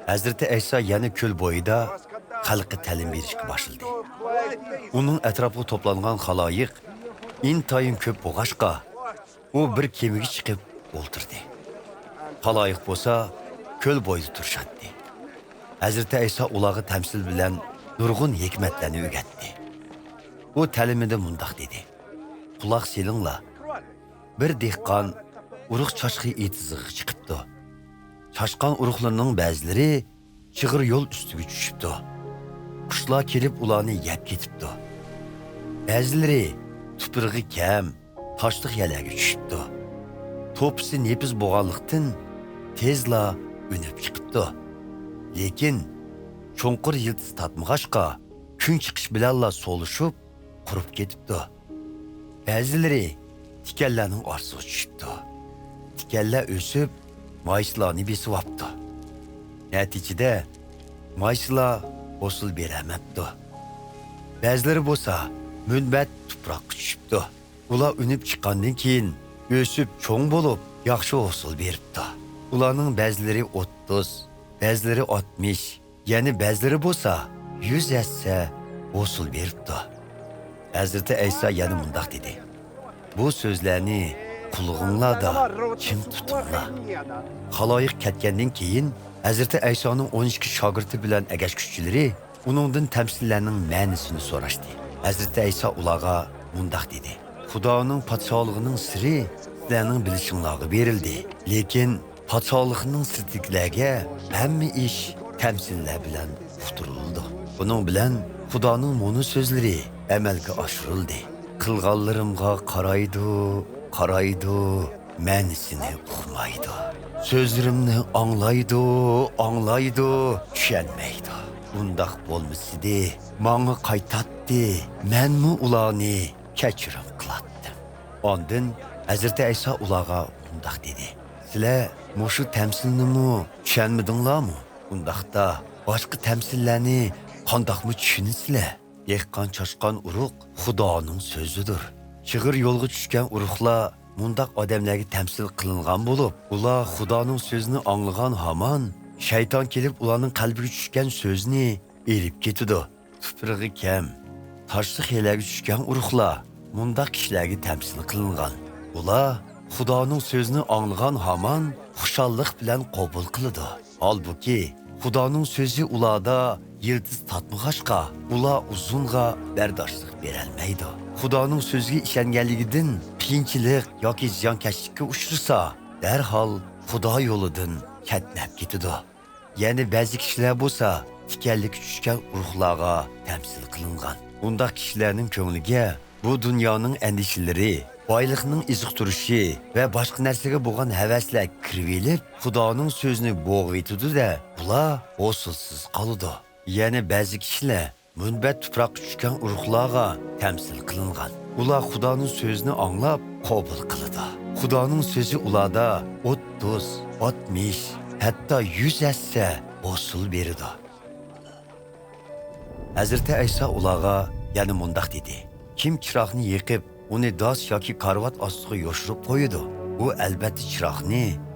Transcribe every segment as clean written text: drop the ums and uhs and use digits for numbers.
Hazreti İsa yana ko'l bo'yida xalqqa ta'lim berishga boshladi. Uning atrofiga to'plangan xaloyiq intayin ko'p bo'lg'ashqa, u bir kemaga chiqib o'ltirdi. Xaloyiq bo'lsa, ko'l bo'yida turishadi. Hazreti İsa ularga tamsil bilan nurg'un hikmatlarni o'rgatdi. U ta'limida mundaq dedi: "Quloq selinglar. Bir dehqon urug' chashqi etizig'iga chiqibdi. Chashqan urug'larning ba'zilari chig'ir yo'l ustiga tushibdi. Qushlar kelib ularni yeb ketibdi. Ba'zilari tuprog'i kam, toshliq yerlarga tushibdi. To'pisi nepiz bo'lganlikdan tezla unib chiqibdi. Lekin cho'nqir yildiz tatmag'ashqa kun chiqish bilanla solishib qurib ketibdi. Ba'zilari tikanlarning orsiga tushibdi. Tikanlar o'sib maysalarni besib olibdi. Natijada maysalar hosil beramabdi. Ba'zilari bo'lsa munbat tuproqqa tushibdi. Ular unib chiqqandan keyin o'sib cho'ng bo'lib yaxshi hosil beribdi. Ularning ba'zilari 30, ba'zilari 60, yana ba'zilari bo'lsa 100 hassa hosil beribdi. Hazreti İsa yana mundaq dedi: "Bu so'zlarni qulog'inglarda kim tutinglar." Xaloyiq ketgandan keyin Hazreti İsa'ning 12 shogirdi bilan agashkuchilari uningdan tamsillarning ma'nosini so'rashdi. Hazreti İsa ularga mundaq dedi: "Xudoning podshohligining siri sizlarning bilishinglarga berildi. Lekin podshohligining sirtiklariga hamma ish tamsillar bilan uqtirildi. Buning bilan Xudoning mo'ni so'zlari amalga oshirildi. Qilganlarimga qaraydi, ma'nosini uqmaydi. So'zlarimni anglaydi, tushunmaydi. Undaq bo'lmasidi, menga qaytatdi, menmi ularni kechirim qilatdim." Ondan Hazreti İsa ularga undaq dedi: "Sizlar mushu tamsilnimi tushunmadinglarmi? Undaqda boshqa tamsillarni qandoqmi tushunasizlar? Dehqon chashqan urug' Xudoning so'zidir. Chig'ir yo'lga tushgan urug'lar mundaq odamlarga tamsil qilingan bo'lib, ular Xudoning so'zini anglagan hamon shayton kelib ularning qalbiga tushgan so'zni erib ketadi. Tuprog'i kam, toshliq yerlarga tushgan urug'lar mundaq kishilarga tamsil qilingan. Ular Xudoning so'zini anglagan hamon xushallik bilan qabul qiladi. Halbuki Xudoning so'zi ularda yildiz tatmag'ashqa, ular uzunga bardoshlik berolmaydi. Xudoning so'ziga ishonganligidan qiyinchilik yoki ziyonkashlikka uchrasa, darhol Xudo yo'lidan ketnab ketadi. Ya'ni ba'zi kishilar bo'lsa, tikanlik tushgan urug'larga tamsil qilingan. Undaq kishilarning ko'ngliga bu dunyoning andishalari, boylikning iziqtirishi va boshqa narsaga bo'lgan havaslar kirib, Xudoning so'zini bo'g'itadi-da, ular hosilsiz qoladi. Yana ba'zi kishilar munbat tuproqqa tushgan urug'larga tamsil qilingan. Ular Xudoning so'zini anglab qabul qiladi. Xudoning so'zi ularda 30, 60, hatto 100 hassa hosil beradi. Hazreti İsa ularga yana mundaq dedi: "Kim chiroqni yiqib, uni dos yoki karvat ostiga yoshirib qo'yadi, u albatta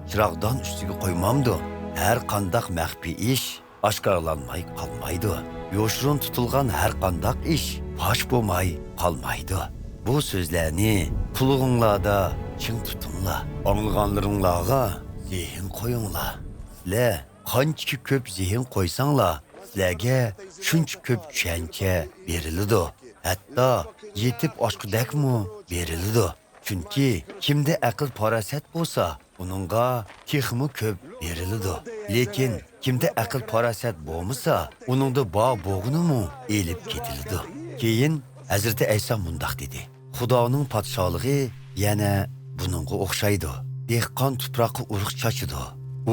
chiroqdan ustiga qo'ymamdi. Har qanday maxfiy ish oshkorlanmay qolmaydi. Yoshirun tutilgan har qanday ish fosh bo'lmay qolmaydi. Bu so'zlarni qulog'inglarda ching tutinglar. Anglaganlaringlarga zehn qo'yinglar. Sizlar qancha ko'p zehn qo'ysanglar, sizlarga shuncha ko'p tushuncha beriladi. Hatto yetib oshqidakmi beriladi. Chunki kimda aql farosat bo'lsa, uningga texmi ko'p beriladi. Lekin kimda aql farosat bo'lmasa, uningda bog' bo'g'inimi elib ketiladi." Keyin Hazreti İsa mundaq dedi: "Xudoning podshohligi yana buningga o'xshaydi. Dehqon tuproqqa urug' chachidi.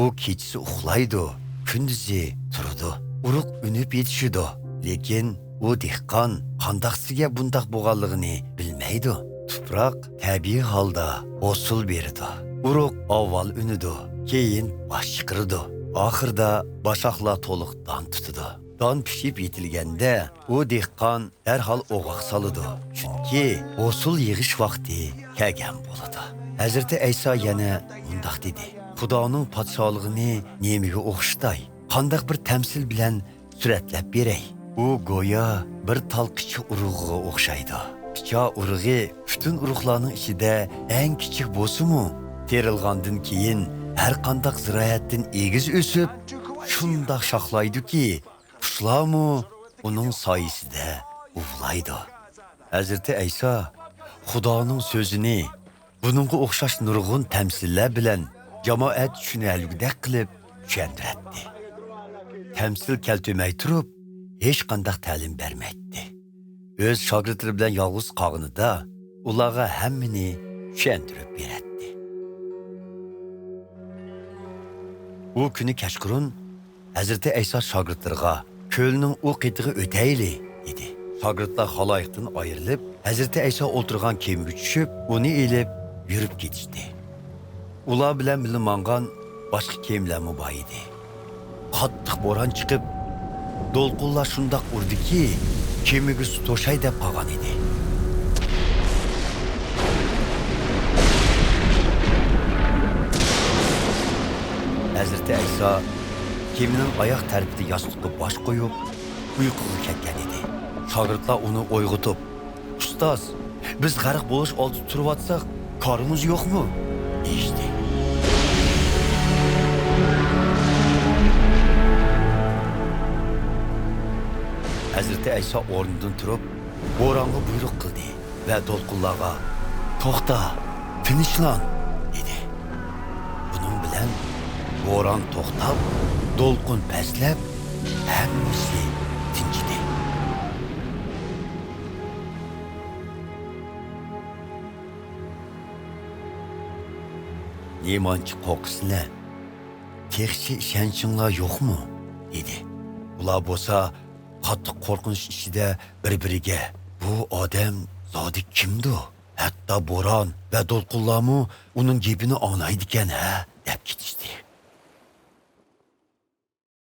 U kechasi uxlaydi, kunduzi turadi. Urug' unib yetishidi. Lekin u dehqon qandoqsiga bundaq bo'lganligini bilmaydi. Tuproq tabiiy holda hosil beradi. Urug' avval unidi, keyin bosh chiqaradi. Oxirida boshoqlar to'liq don tutadi. Don pishib yetilganda, u dehqon darhol o'g'oq soladi. Chunki hosil yig'ish vaqti kelgan bo'ladi." Hazreti İsa yana mundaq dedi: Xudoning podsholigini nemiga o'xshatay, qandaq bir tamsil bilan suratlab beray. U go'yo bir talqichi urug'iga o'xshaydi. Picha urug'i butun urug'larning ichida eng kichik bo'lsa-mu, terilgandan keyin har qandaq ziroatdan egiz o'sib, shundoq shoxlaydiki, qushlarmu uning soyasida uvlaydi. Hazrati Ayso Xudoning so'zini buningga o'xshash nurg'un tamsillar bilan jamoat tushunarligidek qilib tushuntirdi. Tamsil keltirmay turib, hech qanday ta'lim bermaydi. O'z shogirdlari bilan yolg'iz qolganida ularga hammani tushuntirib beradi. U kuni kechqurun Hazrati Ayso shogirdlariga ko'lning u qetig'i o'tayli dedi. Shogirdlar xaloyiqdan ayrilib, Hazrati Ayso o'tirgan kemaga tushib, uni elib yurib ketishdi. Ular bilan birga mangan boshqa kemalar bor edi. Qattiq bo'ron chiqib, do'lqinlar shundoq urdiki, kemaga suv to'shay deb qolgan edi. Hazrati Ayso kemaning oyoq tarafida yostiqqa bosh qo'yib, uyquga ketgan edi. Shogirdlar uni uyg'otib, "Ustoz, biz g'arq bo'lish oldida turib-atsak, korimiz yo'qmi?" deyishdi. Hazrati Ayso o'rnidan turib, bo'ronga buyruq qildi va do'lqinlarga "To'xta, tinchlan" dedi. Buning bilan bo'ron to'xtab, do'lqin pastlab, hammasi tinchidi. "Nemanchi qo'rqisizlar? Texchi ishonchinglar yo'qmi?" dedi. Ular bo'lsa qattiq qo'rqinish ichida bir-biriga "Bu odam zodi kimdi? Hatto bo'ron va do'lqinlarmi uning gapini anglaydi ekan, ha?" deb ketishdi.